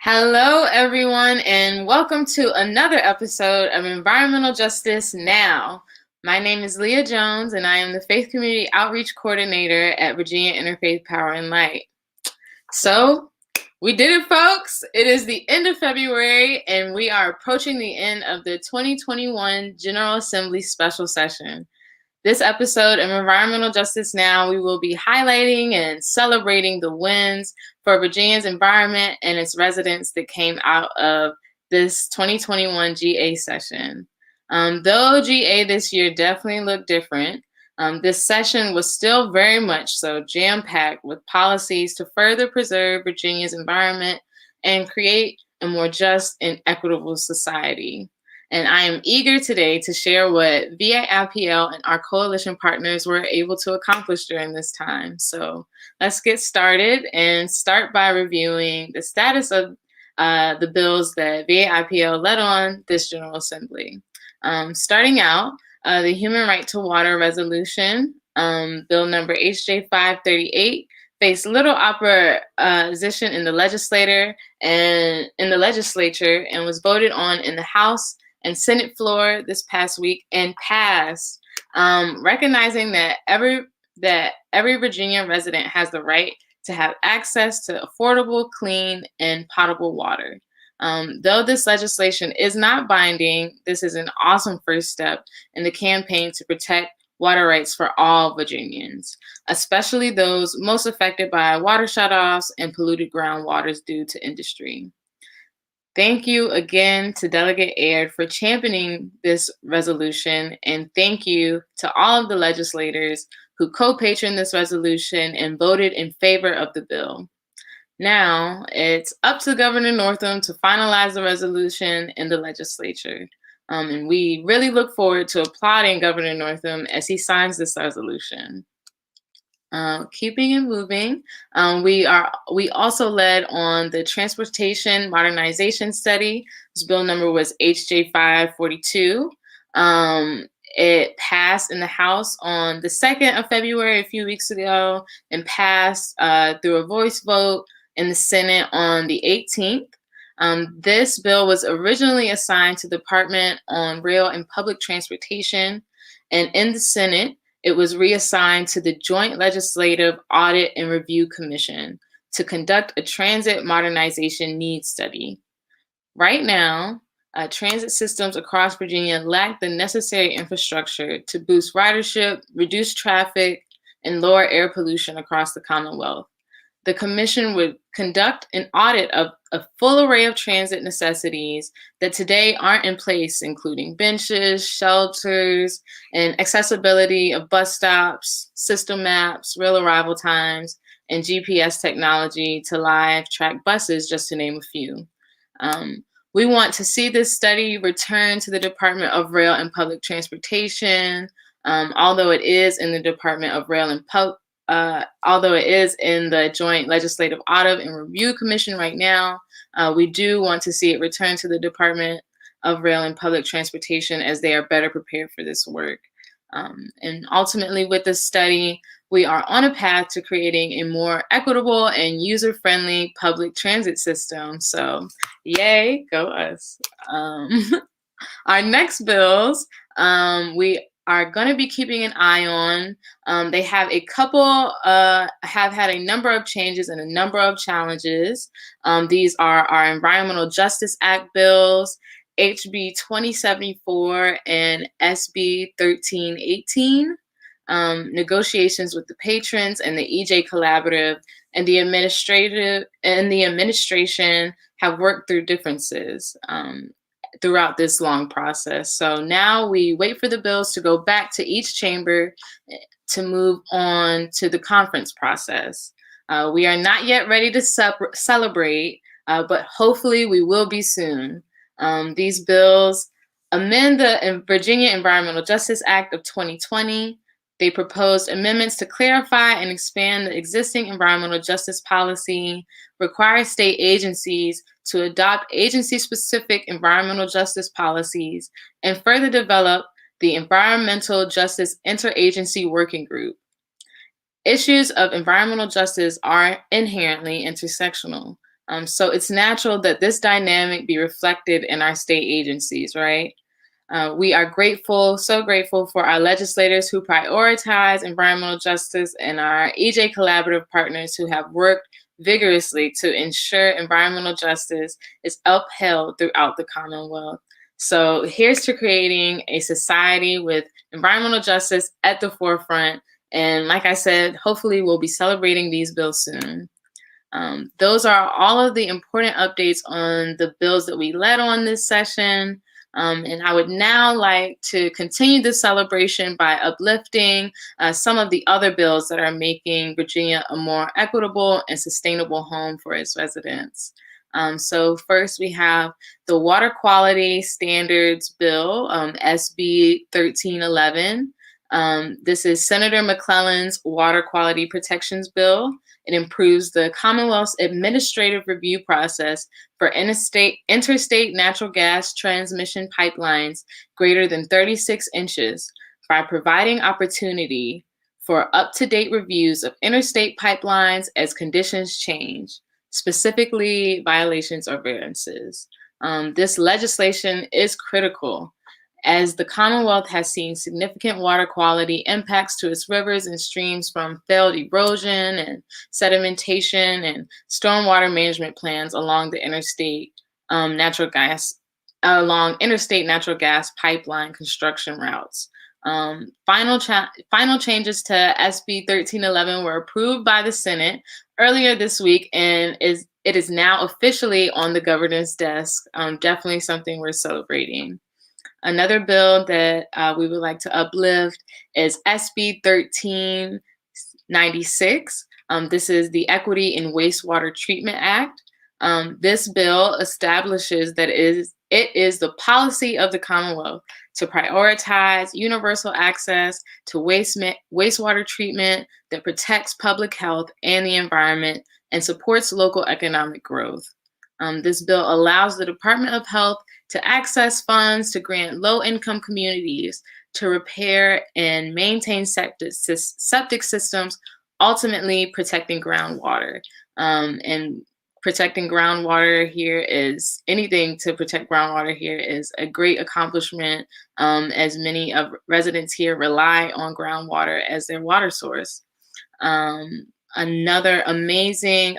Hello, everyone, and welcome to another episode of Environmental Justice Now. My name is Leah Jones, and I am the Faith Community Outreach Coordinator at Virginia Interfaith Power and Light. So, we did it, folks. It is the end of February, and we are approaching the end of the 2021 General Assembly Special Session. This episode of Environmental Justice Now, we will be highlighting and celebrating the wins for Virginia's environment and its residents that came out of this 2021 GA session. Though GA this year definitely looked different, this session was still very much so jam-packed with policies to further preserve Virginia's environment and create a more just and equitable society. And I am eager today to share what VAIPL and our coalition partners were able to accomplish during this time. So let's get started and start by reviewing the status of the bills that VAIPL led on this General Assembly. Starting out, the Human Right to Water Resolution, Bill number HJ 538, faced little opposition in the legislature and was voted on in the House and Senate floor this past week and passed, recognizing that every Virginia resident has the right to have access to affordable, clean, and potable water. Though this legislation is not binding, this is an awesome first step in the campaign to protect water rights for all Virginians, especially those most affected by water shutoffs and polluted groundwaters due to industry. Thank you again to Delegate Aird for championing this resolution, and thank you to all of the legislators who co-patroned this resolution and voted in favor of the bill. Now, it's up to Governor Northam to finalize the resolution in the legislature. And we really look forward to applauding Governor Northam as he signs this resolution. Keeping it moving, we also led on the Transportation Modernization Study. This bill number was HJ 542. It passed in the House on the 2nd of February, a few weeks ago, and passed through a voice vote in the Senate on the 18th. This bill was originally assigned to the Department on Rail and Public Transportation, and in the Senate, it was reassigned to the Joint Legislative Audit and Review Commission to conduct a transit modernization needs study. Right now, transit systems across Virginia lack the necessary infrastructure to boost ridership, reduce traffic, and lower air pollution across the Commonwealth. The commission would conduct an audit of a full array of transit necessities that today aren't in place, including benches, shelters, and accessibility of bus stops, system maps, rail arrival times, and GPS technology to live track buses, just to name a few. We want to see this study return to the Department of Rail and Public Transportation, although it is in the Department of Rail and although it is in the Joint Legislative Audit and Review Commission right now, we do want to see it return to the Department of Rail and Public Transportation as they are better prepared for this work. And ultimately, with this study, we are on a path to creating a more equitable and user-friendly public transit system. So, yay, go us. Our next bills, we are going to be keeping an eye on. They have have had a number of changes and a number of challenges. These are our Environmental Justice Act bills, HB 2074 and SB 1318. Negotiations with the patrons and the EJ Collaborative and the administration have worked through differences throughout this long process. So now we wait for the bills to go back to each chamber to move on to the conference process. We are not yet ready to celebrate, but hopefully we will be soon. These bills amend the Virginia Environmental Justice Act of 2020. They proposed amendments to clarify and expand the existing environmental justice policy, require state agencies to adopt agency-specific environmental justice policies, and further develop the Environmental Justice Interagency Working Group. Issues of environmental justice are inherently intersectional. So it's natural that this dynamic be reflected in our state agencies, right? We are grateful, so grateful for our legislators who prioritize environmental justice and our EJ collaborative partners who have worked vigorously to ensure environmental justice is upheld throughout the Commonwealth. So here's to creating a society with environmental justice at the forefront. And like I said, hopefully we'll be celebrating these bills soon. Those are all of the important updates on the bills that we led on this session. And I would now like to continue the celebration by uplifting some of the other bills that are making Virginia a more equitable and sustainable home for its residents. So first we have the Water Quality Standards Bill, SB 1311. This is Senator McClellan's Water Quality Protections Bill. It improves the Commonwealth's administrative review process for interstate natural gas transmission pipelines greater than 36 inches by providing opportunity for up-to-date reviews of interstate pipelines as conditions change, specifically violations or variances. This legislation is critical as the Commonwealth has seen significant water quality impacts to its rivers and streams from failed erosion and sedimentation and stormwater management plans along the interstate natural gas pipeline construction routes. Final changes to SB 1311 were approved by the Senate earlier this week, and it is now officially on the governor's desk. Definitely something we're celebrating. Another bill that we would like to uplift is SB 1396. This is the Equity in Wastewater Treatment Act. This bill establishes that it is the policy of the Commonwealth to prioritize universal access to wastewater treatment that protects public health and the environment and supports local economic growth. This bill allows the Department of Health to access funds to grant low-income communities to repair and maintain septic systems, ultimately protecting groundwater. And protecting groundwater here is anything to protect groundwater here is a great accomplishment, as many of residents here rely on groundwater as their water source. Another amazing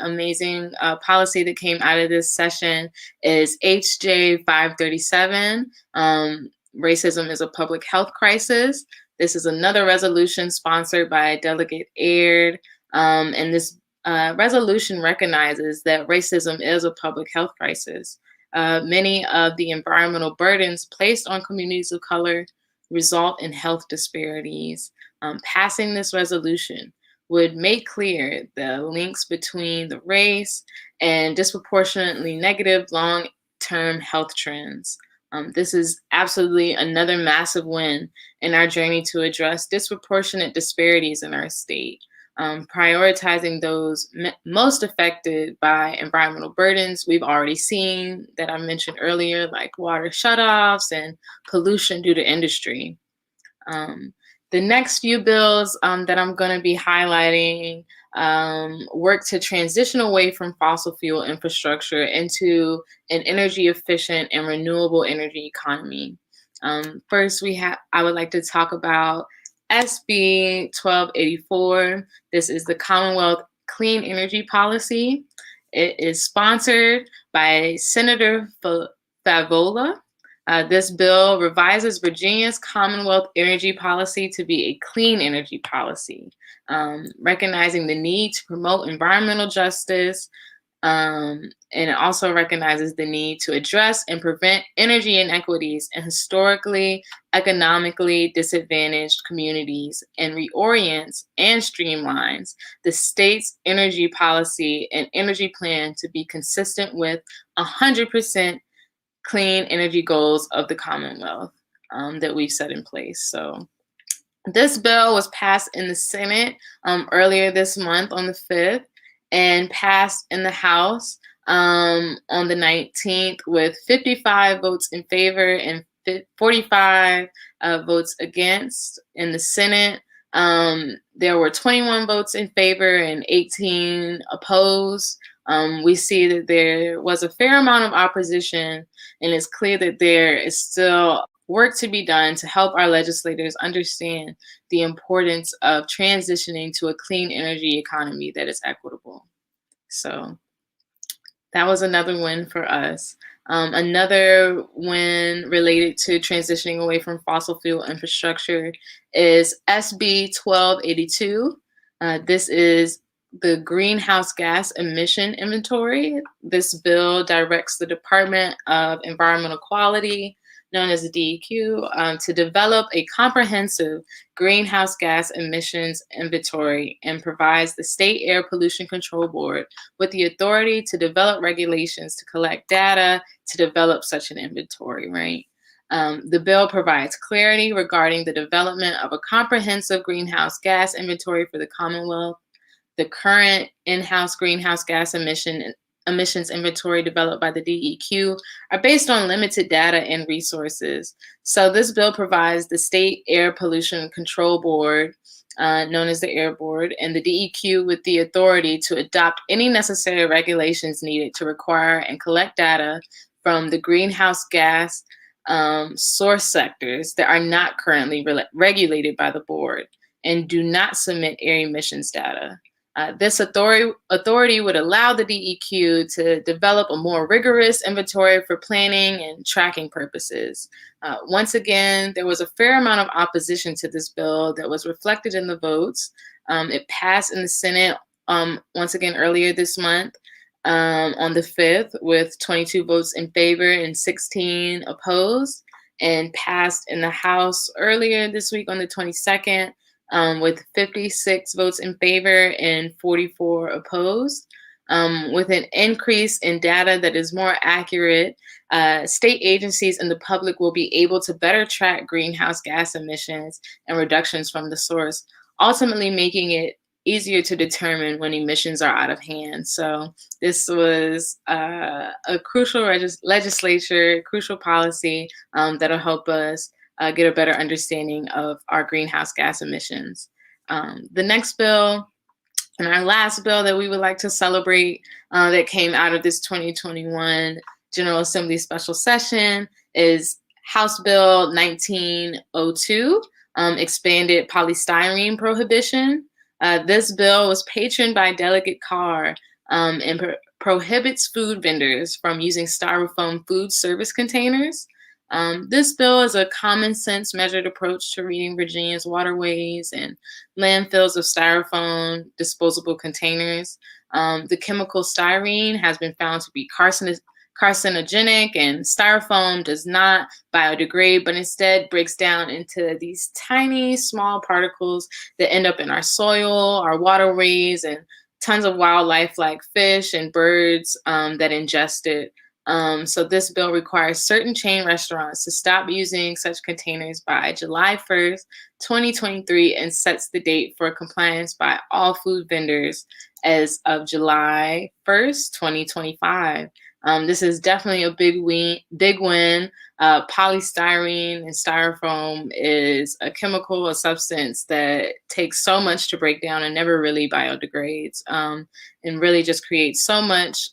policy that came out of this session is HJ 537. Racism is a public health crisis. This is another resolution sponsored by Delegate Aird, and this resolution recognizes that racism is a public health crisis. Many of the environmental burdens placed on communities of color result in health disparities. Passing this resolution would make clear the links between the race and disproportionately negative long-term health trends. This is absolutely another massive win in our journey to address disproportionate disparities in our state, prioritizing those most affected by environmental burdens we've already seen that I mentioned earlier, like water shutoffs and pollution due to industry. The next few bills that I'm going to be highlighting work to transition away from fossil fuel infrastructure into an energy efficient and renewable energy economy. First, I would like to talk about SB 1284. This is the Commonwealth Clean Energy Policy. It is sponsored by Senator Favola. This bill revises Virginia's Commonwealth energy policy to be a clean energy policy, recognizing the need to promote environmental justice, and it also recognizes the need to address and prevent energy inequities in historically, economically disadvantaged communities and reorients and streamlines the state's energy policy and energy plan to be consistent with 100% clean energy goals of the Commonwealth that we've set in place. So this bill was passed in the Senate earlier this month on the 5th and passed in the House on the 19th with 55 votes in favor and 45 votes against. In the Senate, There were 21 votes in favor and 18 opposed. We see that there was a fair amount of opposition, and it's clear that there is still work to be done to help our legislators understand the importance of transitioning to a clean energy economy that is equitable. So that was another win for us. Another win related to transitioning away from fossil fuel infrastructure is SB 1282. This is the greenhouse gas emission inventory. This bill directs the Department of Environmental Quality, known as the DEQ, to develop a comprehensive greenhouse gas emissions inventory and provides the State Air Pollution Control Board with the authority to develop regulations to collect data to develop such an inventory, right? The bill provides clarity regarding the development of a comprehensive greenhouse gas inventory for the Commonwealth. The current in-house greenhouse gas emissions inventory developed by the DEQ are based on limited data and resources. So this bill provides the State Air Pollution Control Board, known as the Air Board, and the DEQ with the authority to adopt any necessary regulations needed to require and collect data from the greenhouse gas source sectors that are not currently regulated by the board and do not submit air emissions data. This authority would allow the DEQ to develop a more rigorous inventory for planning and tracking purposes. Once again, there was a fair amount of opposition to this bill that was reflected in the votes. It passed in the Senate once again earlier this month on the 5th with 22 votes in favor and 16 opposed, and passed in the House earlier this week on the 22nd. With 56 votes in favor and 44 opposed. With an increase in data that is more accurate, state agencies and the public will be able to better track greenhouse gas emissions and reductions from the source, ultimately making it easier to determine when emissions are out of hand. So this was a crucial legislature, crucial policy that'll help us get a better understanding of our greenhouse gas emissions. The next bill, and our last bill that we would like to celebrate that came out of this 2021 General Assembly special session is House Bill 1902, expanded polystyrene prohibition. This bill was patroned by Delegate Carr and prohibits food vendors from using styrofoam food service containers. This bill is a common sense measured approach to reading Virginia's waterways and landfills of styrofoam disposable containers. The chemical styrene has been found to be carcinogenic, and styrofoam does not biodegrade, but instead breaks down into these tiny, small particles that end up in our soil, our waterways, and tons of wildlife like fish and birds that ingest it. So this bill requires certain chain restaurants to stop using such containers by July 1st, 2023, and sets the date for compliance by all food vendors as of July 1st, 2025. This is definitely a big win. Polystyrene and styrofoam is a chemical, a substance that takes so much to break down and never really biodegrades, and really just creates so much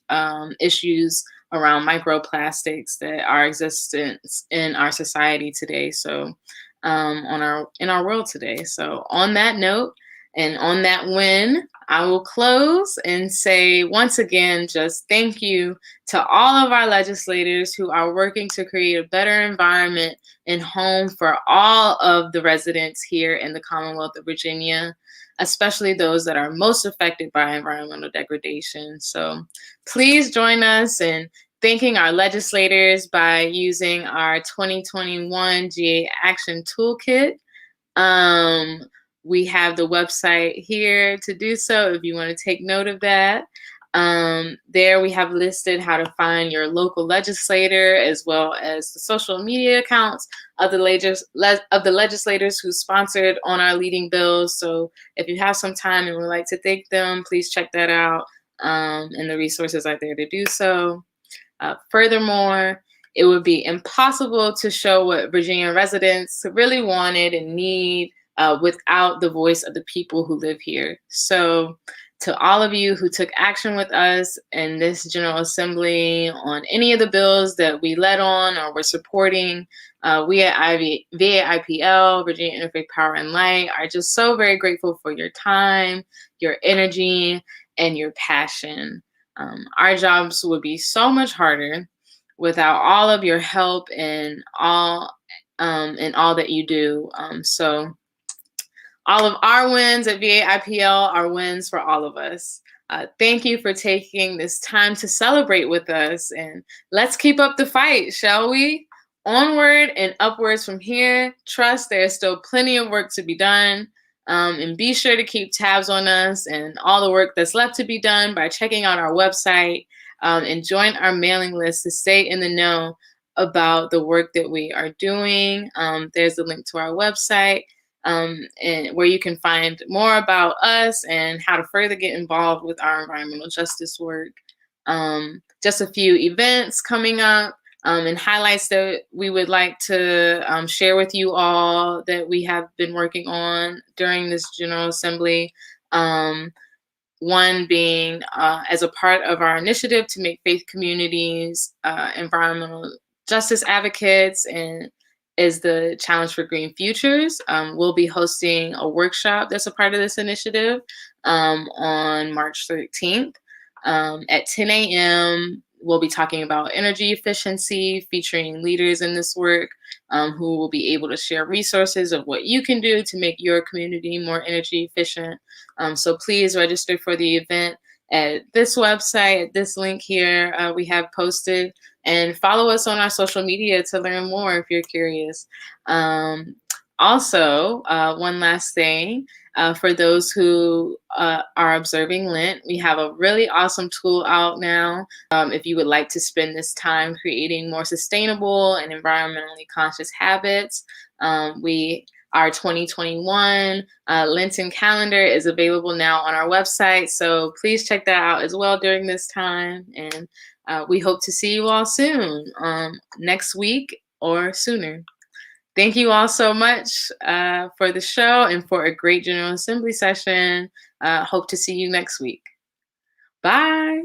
issues around microplastics that are existent in our society today. So in our world today. So on that note, and on that win, I will close and say once again, just thank you to all of our legislators who are working to create a better environment and home for all of the residents here in the Commonwealth of Virginia, especially those that are most affected by environmental degradation. So please join us in thanking our legislators by using our 2021 GA Action Toolkit. We have the website here to do so if you want to take note of that. There we have listed how to find your local legislator, as well as the social media accounts of the legislators who sponsored on our leading bills. So if you have some time and would like to thank them, please check that out. And the resources are there to do so. Furthermore, it would be impossible to show what Virginia residents really wanted and need without the voice of the people who live here. So, to all of you who took action with us in this General Assembly on any of the bills that we led on or were supporting, we at VAIPL, Virginia Interfaith Power and Light, are just so very grateful for your time, your energy, and your passion. Our jobs would be so much harder without all of your help and all that you do. So all of our wins at VAIPL are wins for all of us. Thank you for taking this time to celebrate with us, and let's keep up the fight, shall we? Onward and upwards from here. Trust there is still plenty of work to be done. And be sure to keep tabs on us and all the work that's left to be done by checking out our website and join our mailing list to stay in the know about the work that we are doing. There's a link to our website and where you can find more about us and how to further get involved with our environmental justice work. Just a few events coming up and highlights that we would like to share with you all that we have been working on during this General Assembly. One being as a part of our initiative to make faith communities environmental justice advocates and is the Challenge for Green Futures. We'll be hosting a workshop that's a part of this initiative on March 13th at 10 a.m. We'll be talking about energy efficiency, featuring leaders in this work who will be able to share resources of what you can do to make your community more energy efficient. So please register for the event at this website, at this link here we have posted, and follow us on our social media to learn more if you're curious. Also, one last thing, for those who are observing Lent, we have a really awesome tool out now. If you would like to spend this time creating more sustainable and environmentally conscious habits, our 2021 Lenten calendar is available now on our website. So please check that out as well during this time. And we hope to see you all soon, next week or sooner. Thank you all so much for the show and for a great General Assembly session. Hope to see you next week. Bye.